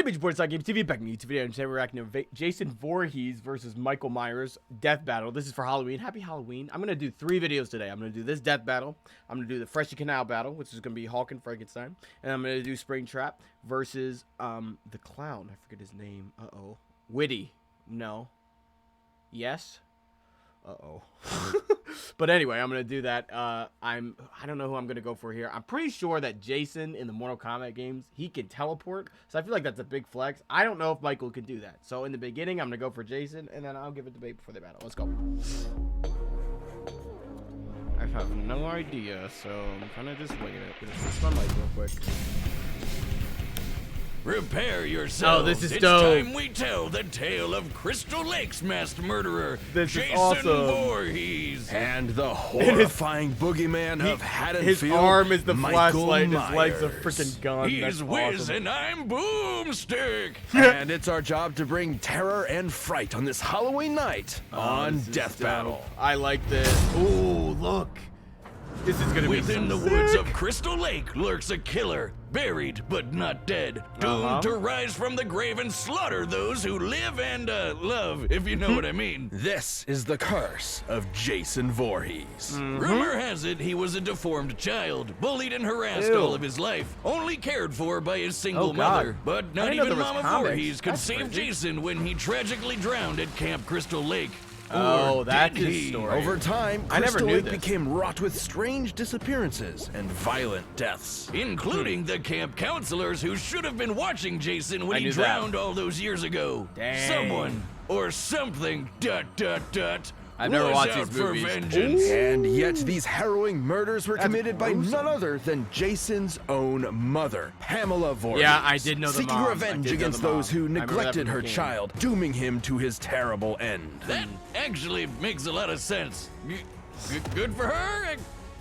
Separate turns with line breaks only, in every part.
name is JosiahGAmesTV, back in YouTube video, and today we're reacting to Jason Voorhees versus Michael Myers death battle. This is for Halloween. Happy Halloween. I'm going to do 3 videos today. I'm going to do this death battle. I'm going to do the Freshie Canal battle, which is going to be Hulk and Frankenstein. And I'm going to do Springtrap versus the clown. I forget his name. Uh-oh. Witty. No. Yes. Uh-oh. But anyway, I'm gonna do that. I don't know who I'm gonna go for here. I'm pretty sure that Jason in the Mortal Kombat games, he can teleport, so I feel like that's a big flex. I don't know if Michael can do that. So in the beginning, I'm gonna go for Jason, and then I'll give it to debate before the battle. Let's go. I have no idea, so I'm kind of just winging it. Gonna switch my mic real quick.
Prepare yourself.
Oh, this is
it's
dope.
Time we tell the tale of Crystal Lake's masked murderer,
This is
Jason
awesome.
Voorhees.
And the horrifying boogeyman of Haddonfield,
His arm is the
Michael
flashlight, and his
Myers.
leg's a freaking gun.
He's
That's
Wiz
awesome.
and I'm Boomstick.
And it's our job to bring terror and fright on this Halloween night on
This is
Death
dope.
Battle.
I like this. Ooh, look. This is gonna
Within
be
the
so
woods
sick.
of Crystal Lake lurks a killer, buried but not dead, doomed to rise from the grave and slaughter those who live and love, if you know what I mean.
This is the curse of Jason Voorhees.
Rumor has it he was a deformed child, bullied and harassed
Ew.
all of his life, only cared for by his single
Oh, God.
mother. But
I
not
didn't know
even
there was
Mama
comics.
Voorhees could
That's
save
crazy.
Jason when he tragically drowned at Camp Crystal Lake.
Oh,
Or
that's
did
his
he?
story.
Over time,
I never
Crystal
knew
Lake
this.
became wrought with strange disappearances and violent deaths.
Including the camp counselors who should have been watching Jason
I
when he
knew that.
drowned all those years ago.
Dang.
Someone or something ...
I've never
was
watched
out
these
for
movies.
vengeance.
And yet these harrowing murders were
That's
committed by
gruesome.
none other than Jason's own mother, Pamela Voorhees.
Yeah, I did know the
Seeking
mom. I
revenge
did know
against
the mom.
those who
I remember that
neglected
from
her
the game.
child, dooming him to his terrible end.
That actually makes a lot of sense. Good for her,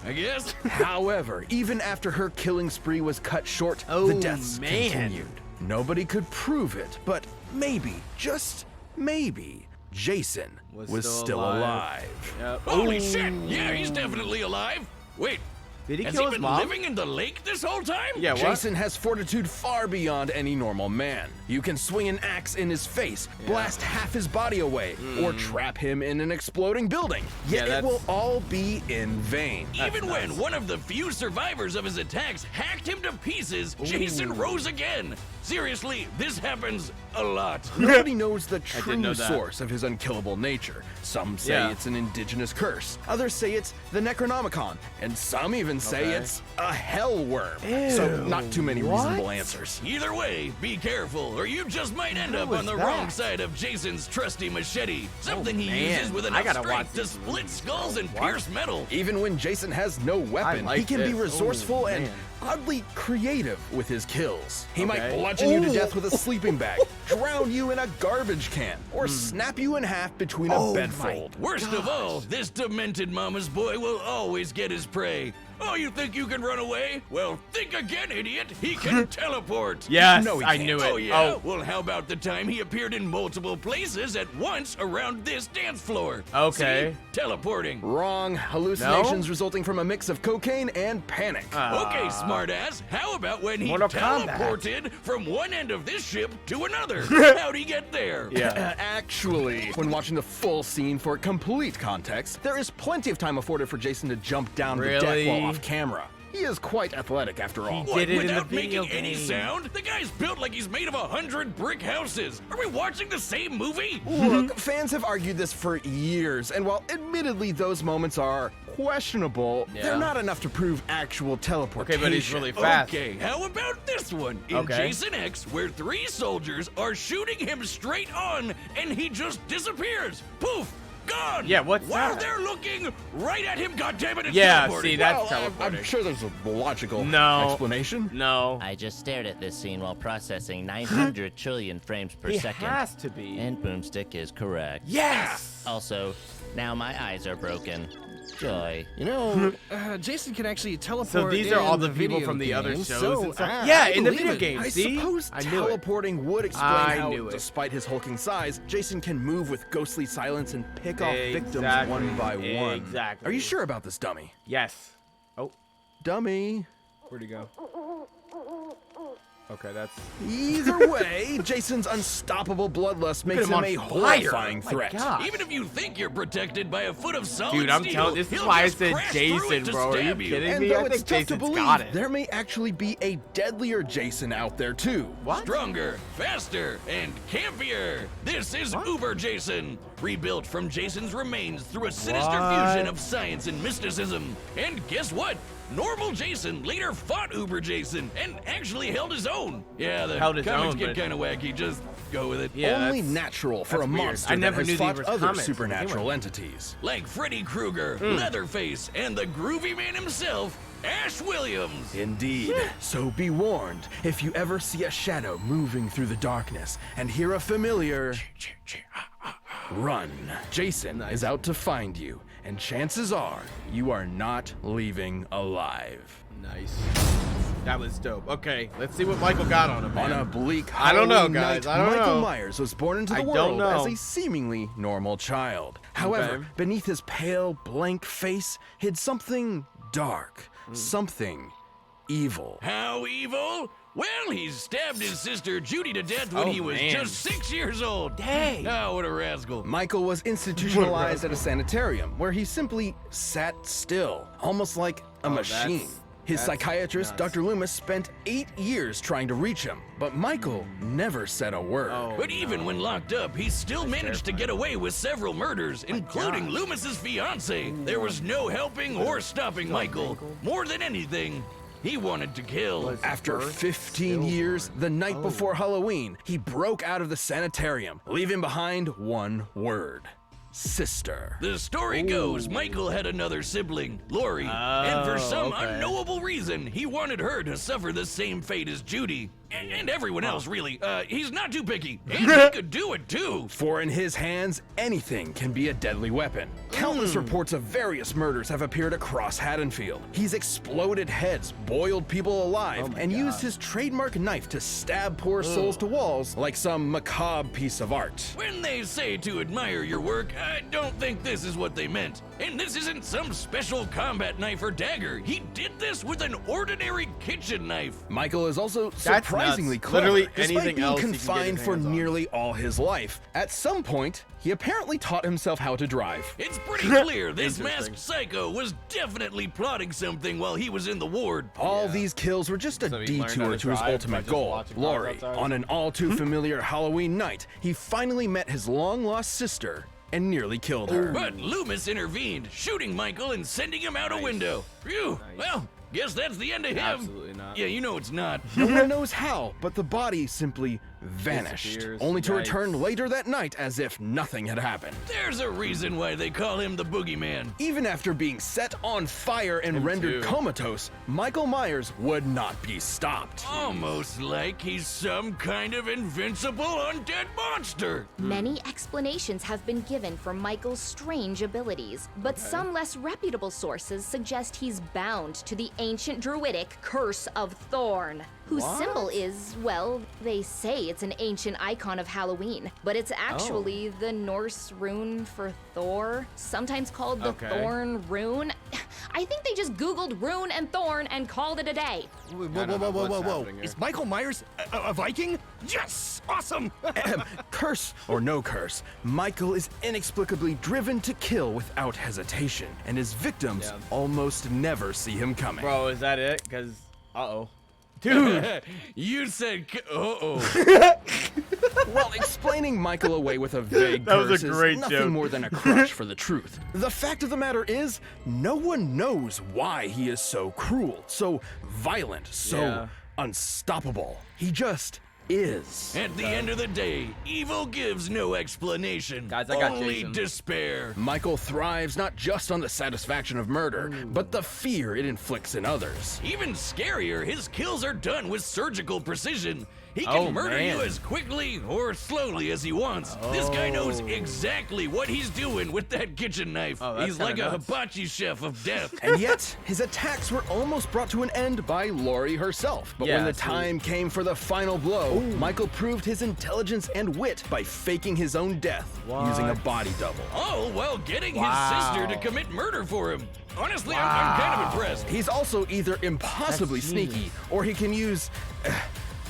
I guess.
However, even after her killing spree was cut short,
Oh,
the deaths
man.
continued. Nobody could prove it, but maybe, just maybe, Jason was still alive.
Yep.
Holy
Ooh.
shit! Yeah, he's definitely alive. Wait,
Did he
has
kill
he
his
been
mom?
living in the lake this whole time?
Yeah, what?
Jason has fortitude far beyond any normal man. You can swing an axe in his face, blast half his body away, or trap him in an exploding building. Yet
Yeah,
it will all be in vain.
Even when one of the few survivors of his attacks hacked him to pieces, Jason rose again. Seriously, this happens a lot.
Nobody knows the
didn't
true
know that.
source of his unkillable nature. Some say
Yeah.
it's an indigenous curse, others say it's the Necronomicon, and some even say
Okay.
it's a hell worm. So not too many reasonable answers.
Either way, be careful, or you just might end up
was
on the
that?
wrong side of Jason's trusty machete. Something he
man.
uses with
I
enough
gotta
strength
watch
to
these
split
movies.
skulls and pierce metal.
Even when Jason has no weapon,
like
he can be
this.
resourceful
Oh,
and
man.
oddly creative with his kills. He might
Okay.
bludgeon you to
Ooh.
death with a sleeping bag, drown you in a garbage can, or snap you in half between a bedfold.
Worst of all, this demented mama's boy will always get his prey. Oh, you think you can run away? Well, think again, idiot. He can teleport.
Yes,
No, he
I
can't.
knew it.
Oh, yeah? Well, how about the time he appeared in multiple places at once around this dance floor?
Okay.
See? Teleporting.
Wrong. Hallucinations resulting from a mix of cocaine and panic.
Okay, smartass. How about when he
Mortal Kombat.
teleported from one end of this ship to another? How'd he get there?
Yeah.
Actually, when watching the full scene for complete context, there is plenty of time afforded for Jason to jump down the deck
Really?
while off camera. He is quite athletic after all.
What,
did it in the
without
video
making any
game.
sound? The guy's built like he's made of 100 brick houses. Are we watching the same movie?
Look, fans have argued this for years, and while admittedly those moments are questionable,
Yeah.
they're not enough to prove actual teleportation.
Okay, but he's really fast.
Okay, how about this one? In
Okay.
Jason X, where 3 soldiers are shooting him straight on, and he just disappears. Poof! Gone!
Yeah, what's
While
that?
they're looking right at him, goddammit, it's
Yeah,
teleporting.
see, that's
Well,
teleporting.
I'm sure there's a logical
No.
explanation.
No.
I just stared at this scene while processing 900 trillion frames per
He
second.
has to be.
And Boomstick is correct.
Yes!
Also, now my eyes are broken. Joy.
You know, Jason can actually teleport.
So these are
in
all the people
video
from the other
games,
shows
so,
and stuff?
I
Yeah, in the
believe
video
it.
game.
I
See?
suppose
I knew it.
teleporting would explain
I
how,
knew it.
despite his hulking size, Jason can move with ghostly silence and pick off victims
Exactly.
one by one.
Exactly.
Are you sure about this, dummy?
Yes. Oh,
Dummy.
where'd he go? Okay, that's...
Either way, Honestly, Jason's unstoppable bloodlust makes
him
him
on
a
fire.
horrifying
My
threat.
God.
Even if you think you're protected by a foot of solid
Dude, I'm
steel,
telling. This is
he'll
why I
just
said
crash through it
Jason,
to
bro. Are you
stab
kidding
And
me?
though
I
it's
think
tough
Jason's
to believe,
got it.
there may actually be a deadlier Jason out there too.
What?
Stronger, faster, and campier. This is Uber Jason, rebuilt from Jason's remains through a sinister
What?
fusion of science and mysticism. And guess what? Normal Jason later fought Uber Jason and actually held his own. Yeah, the
Held his
comics
own,
get
but-
kind of wacky. Just go with it.
Yeah,
Only
that's-
natural for a
that's weird.
monster
I never
that
knew
has
these
fought
were
other
comics.
supernatural
Anyway.
entities.
Like Freddy Krueger, Leatherface, and the groovy man himself, Ash Williams.
Indeed. So be warned, if you ever see a shadow moving through the darkness and hear a familiar, run. Jason is out to find you, and chances are you are not leaving alive.
Nice. That was dope. Okay, let's see what Michael got on him, man.
On a bleak
I don't know,
Halloween
guys.
night,
I don't
Michael
know.
Myers was born into the
I don't
world as
know.
a seemingly normal child. However,
Okay.
beneath his pale, blank face hid something dark,
Hmm.
something evil.
How evil? Well, he stabbed his sister Judy to death when
Oh,
he was
man.
just 6 years old.
Dang.
Oh, what a rascal.
Michael was institutionalized at a sanitarium where he simply sat still, almost like a machine. His
that's
psychiatrist,
nuts.
Dr. Loomis, spent 8 years trying to reach him, but Michael never said a word.
Oh,
But even when locked up, he still managed to get away with several murders, including Loomis's fiance. There was no helping or stopping Michael. More than anything, he wanted to kill.
After 15 years, the night before Halloween, he broke out of the sanitarium, leaving behind one word: sister.
The story goes Michael had another sibling, Lori, and for some
okay.
unknowable reason, he wanted her to suffer the same fate as Judy. And everyone else, really. He's not too picky, and he could do it too.
For in his hands, anything can be a deadly weapon. Countless reports of various murders have appeared across Haddonfield. He's exploded heads, boiled people alive, and used his trademark knife to stab poor souls to walls like some macabre piece of art.
When they say to admire your work, I don't think this is what they meant. And this isn't some special combat knife or dagger. He did this with an ordinary kitchen knife.
Michael is also
That's
surprisingly
nuts.
clever,
Literally
despite
anything
being
else he can get
confined
his
for
hands on.
nearly all his life. At some point, he apparently taught himself how to drive.
It's pretty clear this
Interesting.
masked psycho was definitely plotting something while he was in the ward.
All these kills were just a
So he learned how
detour
to
to his
drive by
ultimate
just
goal,
watching cars
Lori.
outside?
On an all too familiar Halloween night, he finally met his long-lost sister and nearly killed her.
But Loomis intervened, shooting Michael and sending him out a window. Phew, well, guess that's the end of him.
Absolutely not.
Yeah, you know it's not.
No one knows how, but the body simply vanished,
Disappears.
only to
Yikes.
return later that night as if nothing had happened.
There's a reason why they call him the Boogeyman.
Even after being set on fire and rendered
too.
comatose, Michael Myers would not be stopped.
Almost like he's some kind of invincible undead monster.
Many explanations have been given for Michael's strange abilities, but some less reputable sources suggest he's bound to the ancient druidic Curse of Thorn, whose symbol is, well, they say it's an ancient icon of Halloween, but it's actually the Norse rune for Thor, sometimes called the
Okay.
Thorn rune. I think they just Googled rune and thorn and called it a day.
Whoa,
I don't know what's happening here.
Is Michael Myers a Viking? Yes! Awesome!
Curse or no curse, Michael is inexplicably driven to kill without hesitation, and his victims
Yeah.
almost never see him coming.
Bro, is that it? Because, uh-oh. Dude.
You said, uh-oh.
While explaining Michael away with a vague
That was a
curse is
great
nothing
joke.
more than a crutch for the truth. The fact of the matter is, no one knows why he is so cruel, so violent, so
Yeah.
unstoppable. He just is.
At the end of the day, evil gives no explanation.
Guys, I got
only
Jason.
despair.
Michael thrives not just on the satisfaction of murder, but the fear it inflicts in others.
Even scarier, his kills are done with surgical precision. He can
Oh,
murder
man.
you as quickly or slowly as he wants. This guy knows
Oh.
exactly what he's doing with that kitchen knife.
Oh, that's
He's like
kinda
a
nuts.
hibachi chef of death.
And yet, his attacks were almost brought to an end by Lori herself. But when
Yeah,
the time came for the final blow, Michael proved his intelligence and wit by faking his own death using a
What?
body double.
All while getting
Wow.
his sister to commit murder for him. Honestly, I'm kind of impressed.
He's also either impossibly
That's
sneaky
genius.
or he can use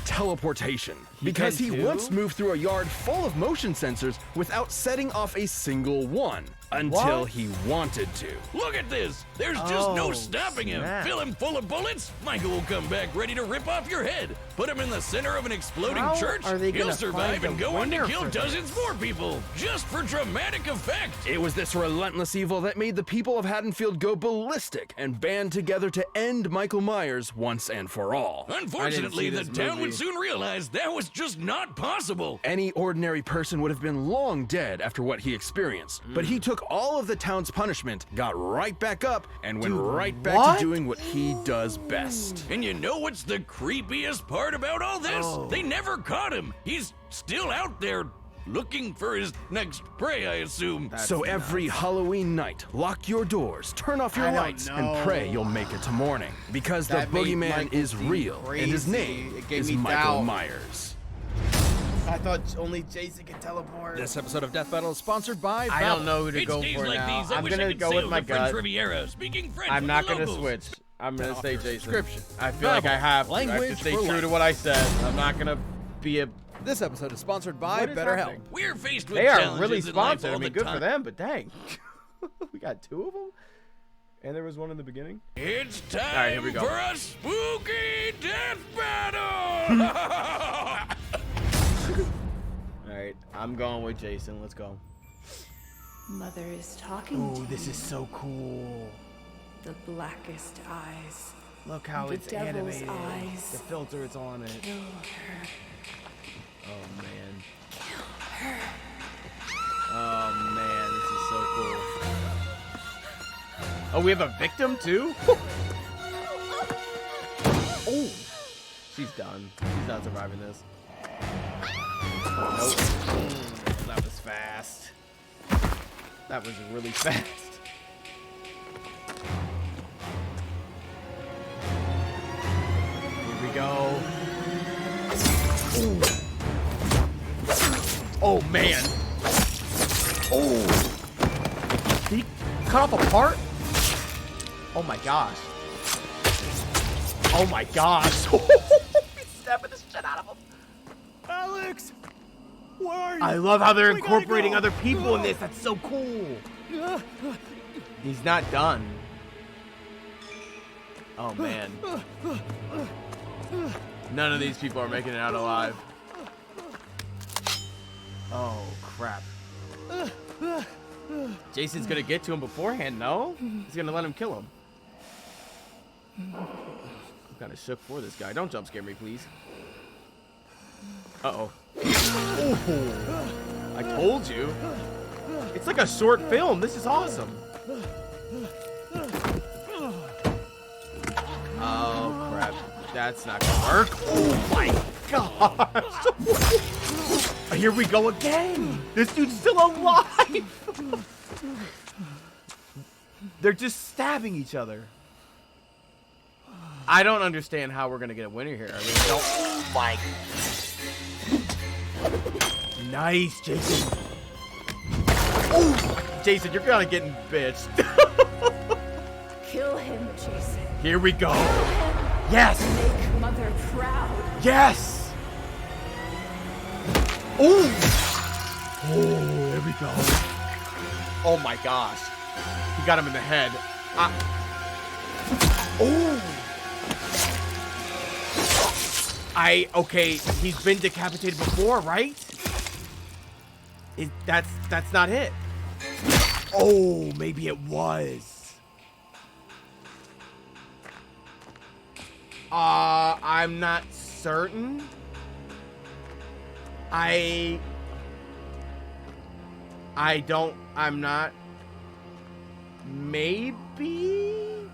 teleportation. because
can
he
too?
once moved through a yard full of motion sensors without setting off a single one. Until
What?
he wanted to.
Look at this! There's just no
Oh,
stopping
snap.
him! Fill him full of bullets, Michael will come back ready to rip off your head. Put him in the center of an exploding
How
church,
are they
he'll
gonna
survive
find
and
a
go on to
winner
kill
for
dozens
this?
more people, just for dramatic effect!
It was this relentless evil that made the people of Haddonfield go ballistic and band together to end Michael Myers once and for all.
Unfortunately, the
this
town
movie.
would soon realize that was just not possible.
Any ordinary person would have been long dead after what he experienced, but he took all of the town's punishment, got right back up, and went right back
what?
to doing what he does best.
And you know what's the creepiest part about all this? They never caught him. He's still out there looking for his next prey, I assume.
So every Halloween night, lock your doors, turn off your
I don't
lights, and pray
know.
you'll make it to morning. Because
That
the
made
boogeyman
Michael
is
seem
real, and his
crazy.
name
It gave
is
me
Michael
doubt.
Myers.
I thought only Jason could teleport.
This episode of Death Battle is sponsored by
I don't know who to
It's
go
days
for
like
now.
these, I
I'm
wish I
gonna
could
go
sail
with my
the French
gut.
Riviera, speaking French
I'm
with
not
the
gonna
locals.
switch. I'm gonna say Jason.
subscription.
I feel like I have to. I have
Language
to stay
for
true
life.
to what I said. I'm not gonna be a.
This episode is sponsored by
What is
BetterHelp.
happening?
We're faced with
They are
challenges
really
in life
sponsored. I
all
mean,
the
good for
time.
them. But dang, we got two of them, and there was one in the beginning.
It's
All right, here
time
we go.
for a spooky death battle!
All right, I'm going with Jason. Let's go.
Mother is talking
Ooh,
to
this
you.
is so cool.
The blackest eyes.
Look how
The
it's
devil's
animated.
eyes.
The filter it's on it.
Kill her.
Oh man. Oh man, this is so cool. Oh, we have a victim too? Oh, she's done. She's not surviving this. Nope. That was fast. That was really fast. Here we go. Ooh. Oh man. Oh. Did he cut off a part? Oh my gosh. Oh my gosh. He's stabbing the shit out of him.
Alex! Where are you?
I love how they're
We gotta
incorporating
go.
other people in this. That's so cool. He's not done. Oh man. None of these people are making it out alive. Oh crap. Jason's gonna get to him beforehand, no? He's gonna let him kill him. I'm kind of shook for this guy. Don't jump scare me, please. Uh-oh. I told you. It's like a short film. This is awesome. Oh, crap. That's not gonna work. Oh, my gosh. Here we go again. This dude's still alive. They're just stabbing each other. I don't understand how we're gonna get a winner here. I really don't. Oh my. Nice, Jason. Oh, Jason, you're kind of getting bitched.
Kill him, Jason.
Here we go. Yes.
Make Mother proud.
Yes. Oh. Oh, there we go. Oh my gosh. He got him in the head. Oh. Okay, he's been decapitated before, right? That's not it. Oh, maybe it was. I'm not certain. I'm not. Maybe?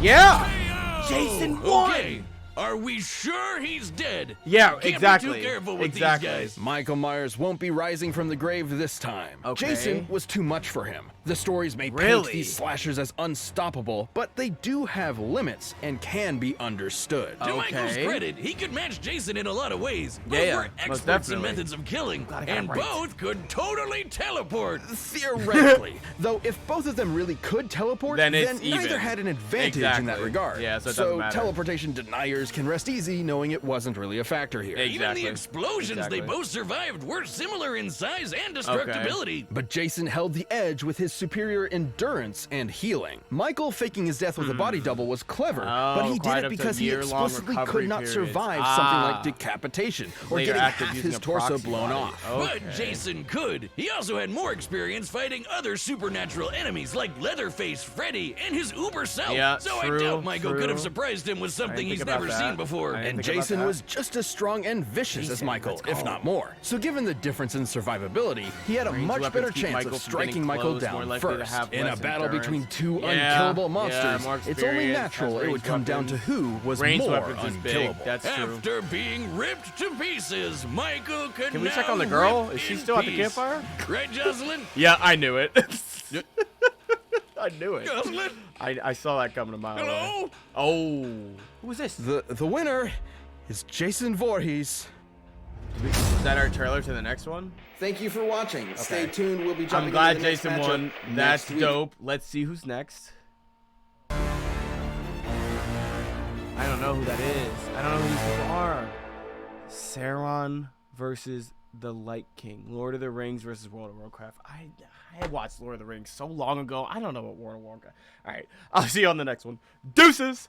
Yeah! Jason won!
Okay, are we sure he's dead?
Yeah,
Can't
exactly.
Be too careful with
Exactly.
these guys.
Michael Myers won't be rising from the grave this time.
Okay.
Jason was too much for him. The stories may
Really?
paint these slashers as unstoppable, but they do have limits and can be understood.
To Michael's
Okay.
credit, he could match Jason in a lot of ways. Both
Yeah,
were
most
experts in
definitely.
methods of killing,
Glad I got
and
him right.
both could totally teleport.
Theoretically, though, if both of them really could teleport,
Then it's
neither
even.
had an advantage in that
Exactly.
regard.
Yeah, so it doesn't matter.
teleportation deniers viewers can rest easy knowing it wasn't really a factor here.
Even the explosions they both survived were similar in size and destructibility.
But Jason held the edge with his superior endurance and healing. Michael faking his death with a body double was clever, but he did it because he explicitly could not survive something like decapitation or getting half his torso blown off.
But Jason could. He also had more experience fighting other supernatural enemies like Leatherface, Freddy, and his uber self.
Yeah,
so I doubt Michael could have surprised him with something he's never seen before.
And Jason was just as strong and vicious as Michael, if not more. So given the difference in survivability, he had a much better chance of striking Michael down first. In a battle between two unkillable monsters, it's only natural it would come down to who was more unkillable.
After being ripped to pieces, Michael could
Can we check on the girl? Is she still at the campfire?
Right, Jocelyn?
Yeah, I knew it. I knew it.
Jocelyn?
I saw that coming a mile away.
Hello?
Oh. Who is this?
The winner is Jason Voorhees.
Is that our trailer to the next one?
Thank you for watching. Stay tuned. We'll be jumping
I'm glad
into the next
Jason
matchup
won.
next
That's
week.
dope. Let's see who's next. I don't know who that is. I don't know who these people are. Sauron versus the Light King. Lord of the Rings versus World of Warcraft. I watched Lord of the Rings so long ago. I don't know what World of Warcraft. All right. I'll see you on the next one. Deuces.